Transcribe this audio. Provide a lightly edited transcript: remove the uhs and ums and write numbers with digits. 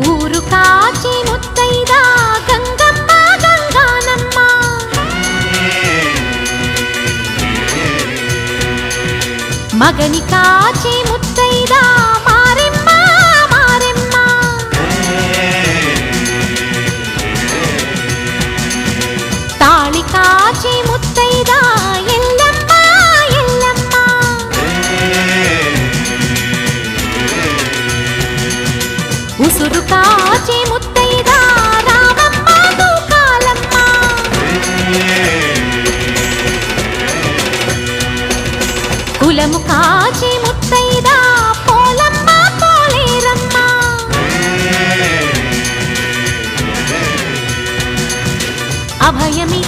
ఊరు కాచి ముత్తైదా గంగమ్మ గంగానమ్మ మగని కాచి ముత్తైదా మారెమ్మ మారెమ్మ తాళి కాచి ముత్తైదా ఎల్లమ్మ ఎల్లమ్మ ఉసురు కాచి ముత్తైదా రామమ్మ దూకాలమ్మ కులము కాచి ముత్తైదా పోలమ్మ పోలేరమ్మ అభయమి